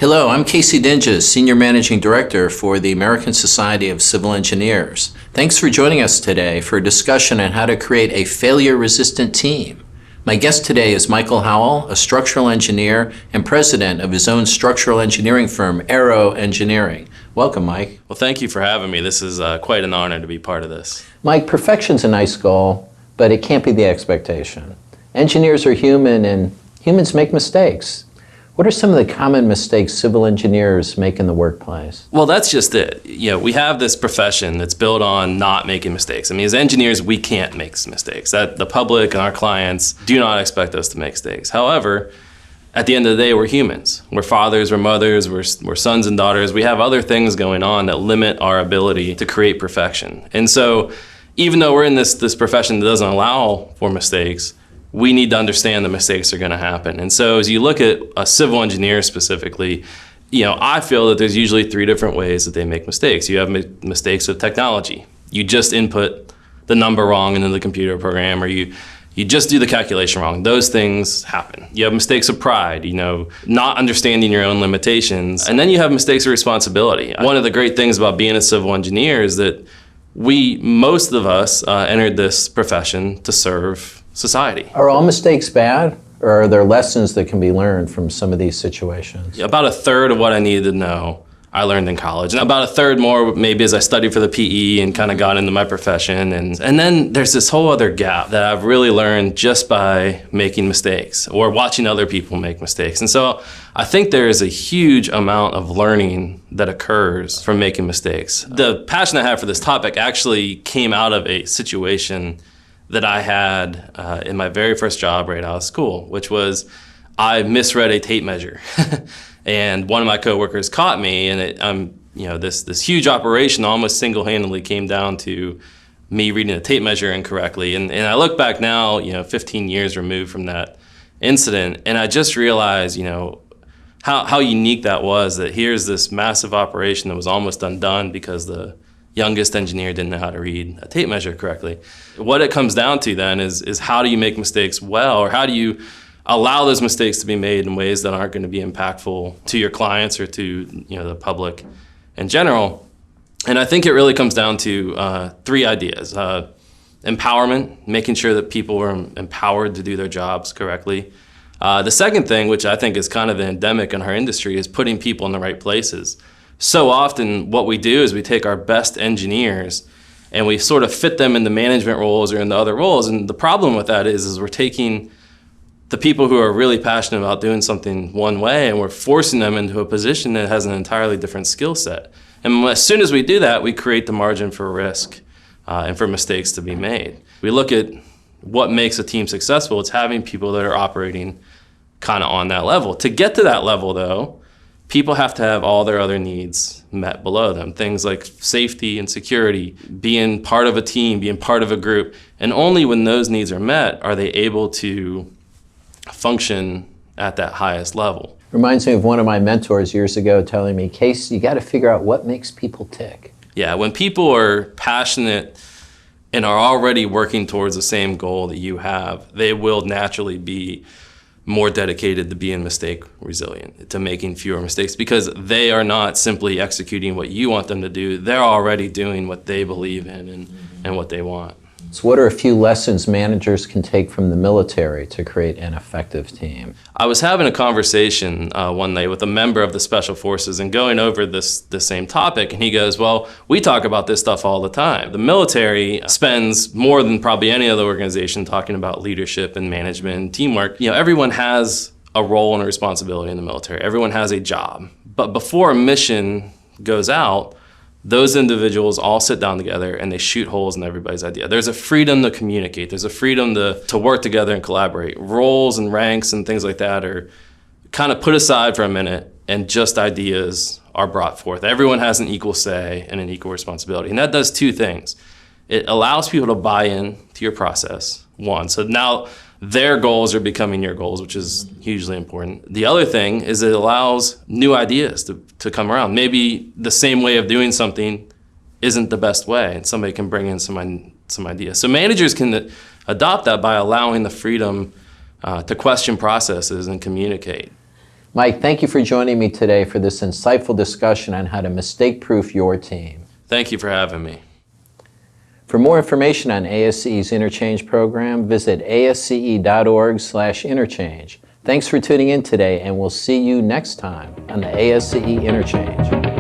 Hello, I'm Casey Dinges, Senior Managing Director for the American Society of Civil Engineers. Thanks for joining us today for a discussion on how to create a failure-resistant team. My guest today is Michael Howell, a structural engineer and president of his own structural engineering firm, Aero Engineering. Welcome, Mike. Well, thank you for having me. This is quite an honor to be part of this. Mike, perfection's a nice goal, but it can't be the expectation. Engineers are human, and humans make mistakes. What are some of the common mistakes civil engineers make in the workplace? Well, that's just it. We have this profession that's built on not making mistakes. I mean, as engineers, we can't make mistakes. That the public and our clients do not expect us to make mistakes. However, at the end of the day, we're humans. We're fathers, we're mothers, we're sons and daughters. We have other things going on that limit our ability to create perfection. And so, even though we're in this profession that doesn't allow for mistakes, we need to understand that mistakes are going to happen. And so as you look at a civil engineer specifically, I feel that there's usually three different ways that they make mistakes. You have mistakes with technology. You just input the number wrong into the computer program, or you just do the calculation wrong. Those things happen. You have mistakes of pride, not understanding your own limitations. And then you have mistakes of responsibility. One of the great things about being a civil engineer is that most of us entered this profession to serve society. Are all mistakes bad, or are there lessons that can be learned from some of these situations? About a third of what I needed to know, I learned in college. And about a third more maybe as I studied for the PE and kind of got into my profession. And then there's this whole other gap that I've really learned just by making mistakes or watching other people make mistakes. And so I think there is a huge amount of learning that occurs from making mistakes. The passion I have for this topic actually came out of a situation that I had in my very first job right out of school, which was I misread a tape measure. And one of my coworkers caught me, and this huge operation almost single-handedly came down to me reading a tape measure incorrectly. And I look back now, 15 years removed from that incident, and I just realized, how unique that was, that here's this massive operation that was almost undone because the youngest engineer didn't know how to read a tape measure correctly. What it comes down to then is how do you make mistakes well, or how do you allow those mistakes to be made in ways that aren't going to be impactful to your clients or to the public in general. And I think it really comes down to three ideas. Empowerment, making sure that people are empowered to do their jobs correctly. The second thing, which I think is kind of endemic in our industry, is putting people in the right places. So often what we do is we take our best engineers and we sort of fit them in the management roles or in the other roles. And the problem with that is we're taking the people who are really passionate about doing something one way and we're forcing them into a position that has an entirely different skill set. And as soon as we do that, we create the margin for risk and for mistakes to be made. We look at what makes a team successful. It's having people that are operating kind of on that level. To get to that level, though, people have to have all their other needs met below them. Things like safety and security, being part of a team, being part of a group. And only when those needs are met are they able to function at that highest level. Reminds me of one of my mentors years ago telling me, Case, you got to figure out what makes people tick. Yeah, when people are passionate and are already working towards the same goal that you have, they will naturally be more dedicated to being mistake resilient, to making fewer mistakes, because they are not simply executing what you want them to do. They're already doing what they believe in and what they want. So what are a few lessons managers can take from the military to create an effective team? I was having a conversation one night with a member of the Special Forces and going over this same topic, and he goes, well, we talk about this stuff all the time. The military spends more than probably any other organization talking about leadership and management and teamwork. Everyone has a role and a responsibility in the military. Everyone has a job. But before a mission goes out, those individuals all sit down together and they shoot holes in everybody's idea. There's a freedom to communicate. There's a freedom to work together and collaborate. Roles and ranks and things like that are kind of put aside for a minute, and just ideas are brought forth. Everyone has an equal say and an equal responsibility. And that does two things. It allows people to buy in to your process, one. So now their goals are becoming your goals, which is hugely important. The other thing is it allows new ideas to come around. Maybe the same way of doing something isn't the best way, and somebody can bring in some ideas. So managers can adopt that by allowing the freedom to question processes and communicate. Mike, thank you for joining me today for this insightful discussion on how to mistake-proof your team. Thank you for having me. For more information on ASCE's Interchange program, visit asce.org/interchange. Thanks for tuning in today, and we'll see you next time on the ASCE Interchange.